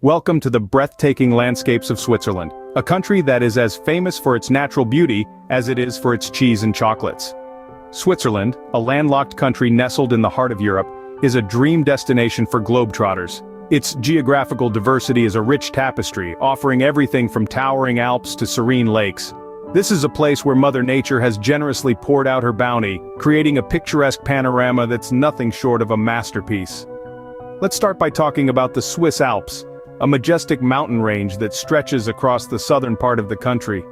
Welcome to the breathtaking landscapes of Switzerland, a country that is as famous for its natural beauty as it is for its cheese and chocolates. Switzerland, a landlocked country nestled in the heart of Europe, is a dream destination for globetrotters. Its geographical diversity is a rich tapestry, offering everything from towering Alps to serene lakes. This is a place where Mother Nature has generously poured out her bounty, creating a picturesque panorama that's nothing short of a masterpiece. Let's start by talking about the Swiss Alps, a majestic mountain range that stretches across the southern part of the country.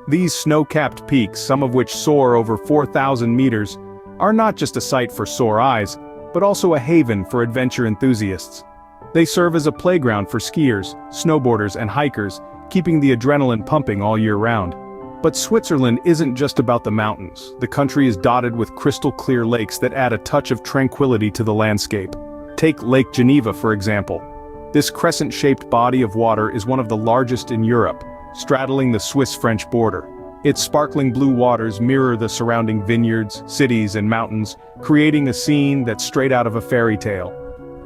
These snow-capped peaks, some of which soar over 4,000 meters, are not just a sight for sore eyes, but also a haven for adventure enthusiasts. They serve as a playground for skiers, snowboarders, and hikers, keeping the adrenaline pumping all year round. But Switzerland isn't just about the mountains. The country is dotted with crystal-clear lakes that add a touch of tranquility to the landscape. Take Lake Geneva, for example. This crescent-shaped body of water is one of the largest in Europe, straddling the Swiss-French border. Its sparkling blue waters mirror the surrounding vineyards, cities, and mountains, creating a scene that's straight out of a fairy tale.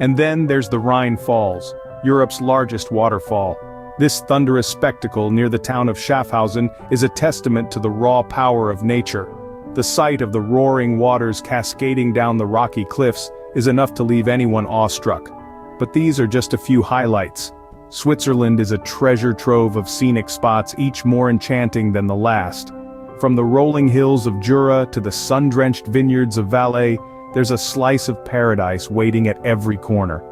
And then there's the Rhine Falls, Europe's largest waterfall. This thunderous spectacle near the town of Schaffhausen is a testament to the raw power of nature. The sight of the roaring waters cascading down the rocky cliffs is enough to leave anyone awestruck. But these are just a few highlights. Switzerland is a treasure trove of scenic spots, each more enchanting than the last. From the rolling hills of Jura to the sun-drenched vineyards of Valais, there's a slice of paradise waiting at every corner.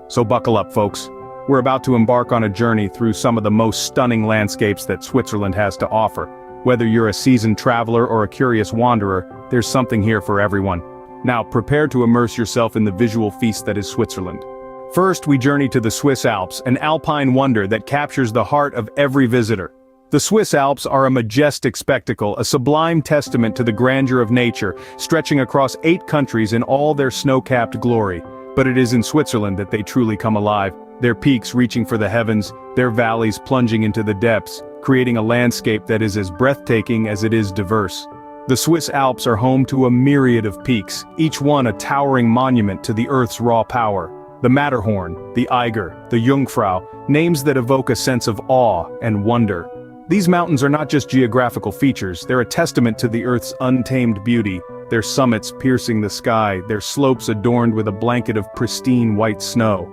So buckle up, folks. We're about to embark on a journey through some of the most stunning landscapes that Switzerland has to offer. Whether you're a seasoned traveler or a curious wanderer, there's something here for everyone. Now, prepare to immerse yourself in the visual feast that is Switzerland. First, we journey to the Swiss Alps, an alpine wonder that captures the heart of every visitor. The Swiss Alps are a majestic spectacle, a sublime testament to the grandeur of nature, stretching across 8 countries in all their snow-capped glory. But it is in Switzerland that they truly come alive, their peaks reaching for the heavens, their valleys plunging into the depths, creating a landscape that is as breathtaking as it is diverse. The Swiss Alps are home to a myriad of peaks, each one a towering monument to the Earth's raw power. The Matterhorn, the Eiger, the Jungfrau, names that evoke a sense of awe and wonder. These mountains are not just geographical features, they're a testament to the Earth's untamed beauty, their summits piercing the sky, their slopes adorned with a blanket of pristine white snow.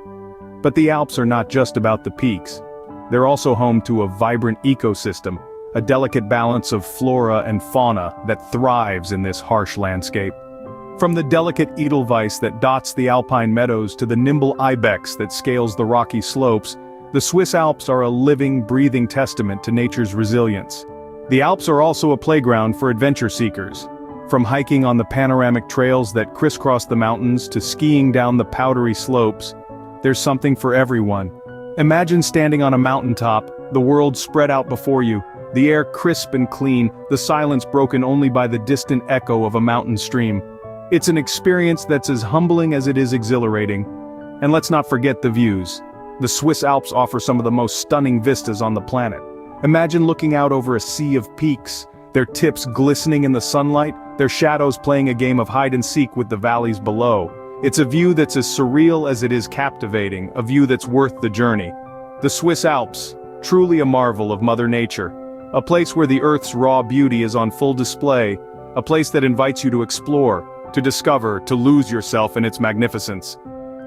But the Alps are not just about the peaks. They're also home to a vibrant ecosystem, a delicate balance of flora and fauna that thrives in this harsh landscape. From the delicate edelweiss that dots the alpine meadows to the nimble ibex that scales the rocky slopes, the Swiss Alps are a living, breathing testament to nature's resilience. The Alps are also a playground for adventure seekers. From hiking on the panoramic trails that crisscross the mountains to skiing down the powdery slopes, there's something for everyone. Imagine standing on a mountaintop, the world spread out before you, the air crisp and clean, the silence broken only by the distant echo of a mountain stream. It's an experience that's as humbling as it is exhilarating. And let's not forget the views. The Swiss Alps offer some of the most stunning vistas on the planet. Imagine looking out over a sea of peaks, their tips glistening in the sunlight, their shadows playing a game of hide-and-seek with the valleys below. It's a view that's as surreal as it is captivating, a view that's worth the journey. The Swiss Alps, truly a marvel of Mother Nature. A place where the Earth's raw beauty is on full display, a place that invites you to explore, to discover, to lose yourself in its magnificence.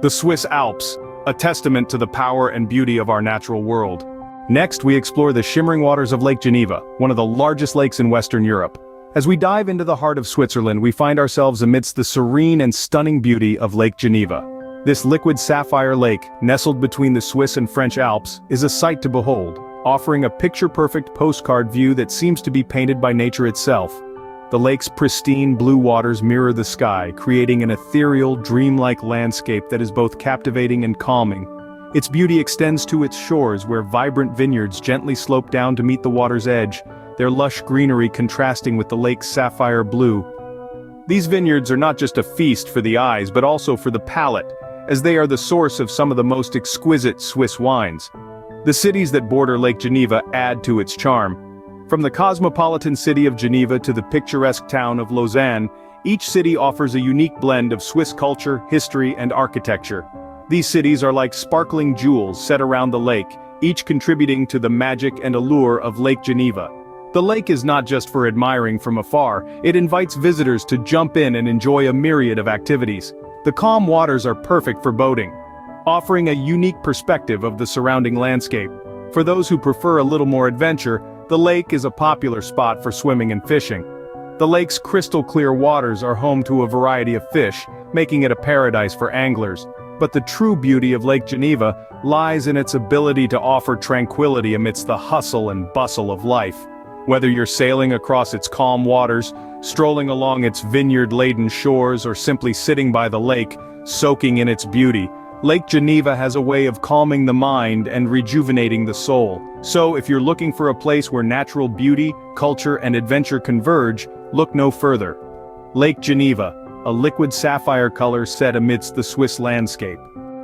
The Swiss Alps, a testament to the power and beauty of our natural world. Next, we explore the shimmering waters of Lake Geneva, one of the largest lakes in Western Europe. As we dive into the heart of Switzerland, we find ourselves amidst the serene and stunning beauty of Lake Geneva. This liquid sapphire lake, nestled between the Swiss and French Alps, is a sight to behold, offering a picture-perfect postcard view that seems to be painted by nature itself. The lake's pristine blue waters mirror the sky, creating an ethereal, dreamlike landscape that is both captivating and calming. Its beauty extends to its shores, where vibrant vineyards gently slope down to meet the water's edge, their lush greenery contrasting with the lake's sapphire blue. These vineyards are not just a feast for the eyes, but also for the palate, as they are the source of some of the most exquisite Swiss wines. The cities that border Lake Geneva add to its charm. From the cosmopolitan city of Geneva to the picturesque town of Lausanne, each city offers a unique blend of Swiss culture, history, and architecture. These cities are like sparkling jewels set around the lake, each contributing to the magic and allure of Lake Geneva. The lake is not just for admiring from afar, it invites visitors to jump in and enjoy a myriad of activities. The calm waters are perfect for boating, offering a unique perspective of the surrounding landscape. For those who prefer a little more adventure, the lake is a popular spot for swimming and fishing. The lake's crystal-clear waters are home to a variety of fish, making it a paradise for anglers. But the true beauty of Lake Geneva lies in its ability to offer tranquility amidst the hustle and bustle of life. Whether you're sailing across its calm waters, strolling along its vineyard-laden shores, or simply sitting by the lake, soaking in its beauty, Lake Geneva has a way of calming the mind and rejuvenating the soul. So if you're looking for a place where natural beauty, culture, and adventure converge, look no further. Lake Geneva, a liquid sapphire color set amidst the Swiss landscape.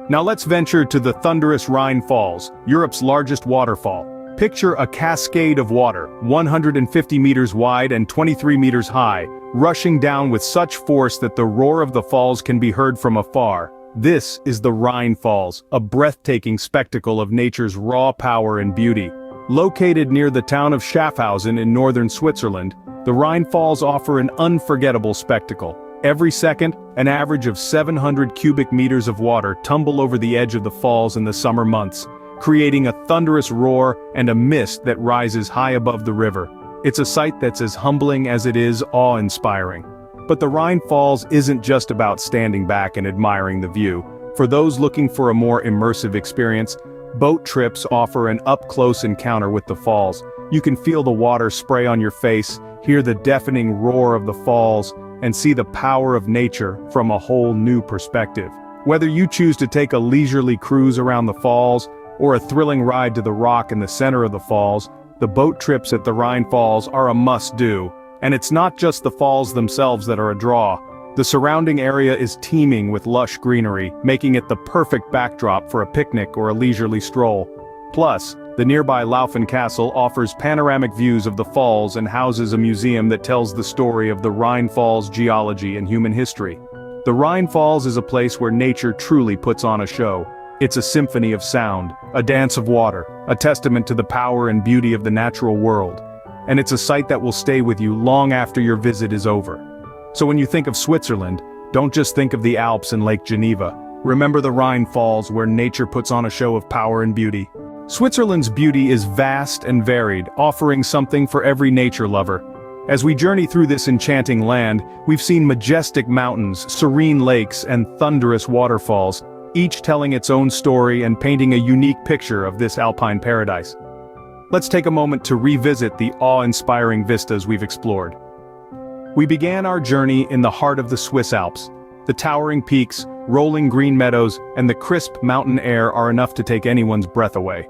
Now let's venture to the thunderous Rhine Falls, Europe's largest waterfall. Picture a cascade of water, 150 meters wide and 23 meters high, rushing down with such force that the roar of the falls can be heard from afar. This is the Rhine Falls, a breathtaking spectacle of nature's raw power and beauty. Located near the town of Schaffhausen in northern Switzerland, the Rhine Falls offer an unforgettable spectacle. Every second, an average of 700 cubic meters of water tumble over the edge of the falls in the summer months, creating a thunderous roar and a mist that rises high above the river. It's a sight that's as humbling as it is awe-inspiring. But the Rhine Falls isn't just about standing back and admiring the view. For those looking for a more immersive experience, boat trips offer an up-close encounter with the falls. You can feel the water spray on your face, hear the deafening roar of the falls, and see the power of nature from a whole new perspective. Whether you choose to take a leisurely cruise around the falls, or a thrilling ride to the rock in the center of the falls, the boat trips at the Rhine Falls are a must-do. And it's not just the falls themselves that are a draw. The surrounding area is teeming with lush greenery, making it the perfect backdrop for a picnic or a leisurely stroll. Plus, the nearby Laufen Castle offers panoramic views of the falls and houses a museum that tells the story of the Rhine Falls geology and human history. The Rhine Falls is a place where nature truly puts on a show. It's a symphony of sound, a dance of water, a testament to the power and beauty of the natural world. And it's a sight that will stay with you long after your visit is over. So when you think of Switzerland, don't just think of the Alps and Lake Geneva. Remember the Rhine Falls, where nature puts on a show of power and beauty. Switzerland's beauty is vast and varied, offering something for every nature lover. As we journey through this enchanting land, we've seen majestic mountains, serene lakes, and thunderous waterfalls, each telling its own story and painting a unique picture of this alpine paradise. Let's take a moment to revisit the awe-inspiring vistas we've explored. We began our journey in the heart of the Swiss Alps. The towering peaks, rolling green meadows, and the crisp mountain air are enough to take anyone's breath away.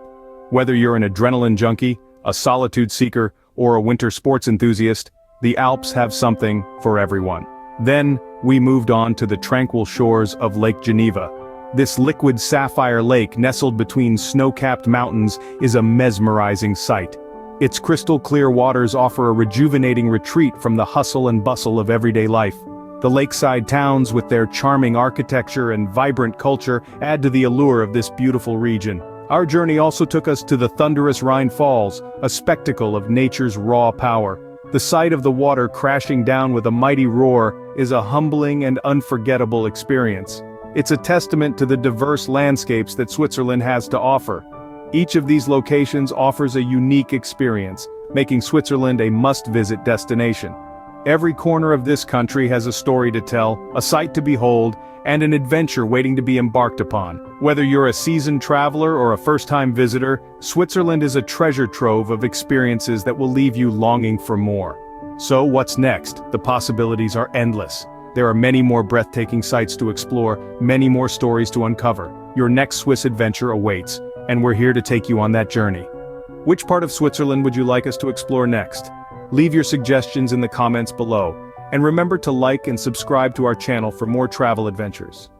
Whether you're an adrenaline junkie, a solitude seeker, or a winter sports enthusiast, the Alps have something for everyone. Then, we moved on to the tranquil shores of Lake Geneva. This liquid sapphire lake nestled between snow-capped mountains is a mesmerizing sight. Its crystal-clear waters offer a rejuvenating retreat from the hustle and bustle of everyday life. The lakeside towns with their charming architecture and vibrant culture add to the allure of this beautiful region. Our journey also took us to the thunderous Rhine Falls, a spectacle of nature's raw power. The sight of the water crashing down with a mighty roar is a humbling and unforgettable experience. It's a testament to the diverse landscapes that Switzerland has to offer. Each of these locations offers a unique experience, making Switzerland a must-visit destination. Every corner of this country has a story to tell, a sight to behold, and an adventure waiting to be embarked upon. Whether you're a seasoned traveler or a first-time visitor, Switzerland is a treasure trove of experiences that will leave you longing for more. So what's next? The possibilities are endless. There are many more breathtaking sights to explore, many more stories to uncover. Your next Swiss adventure awaits, and we're here to take you on that journey. Which part of Switzerland would you like us to explore next? Leave your suggestions in the comments below, and remember to like and subscribe to our channel for more travel adventures.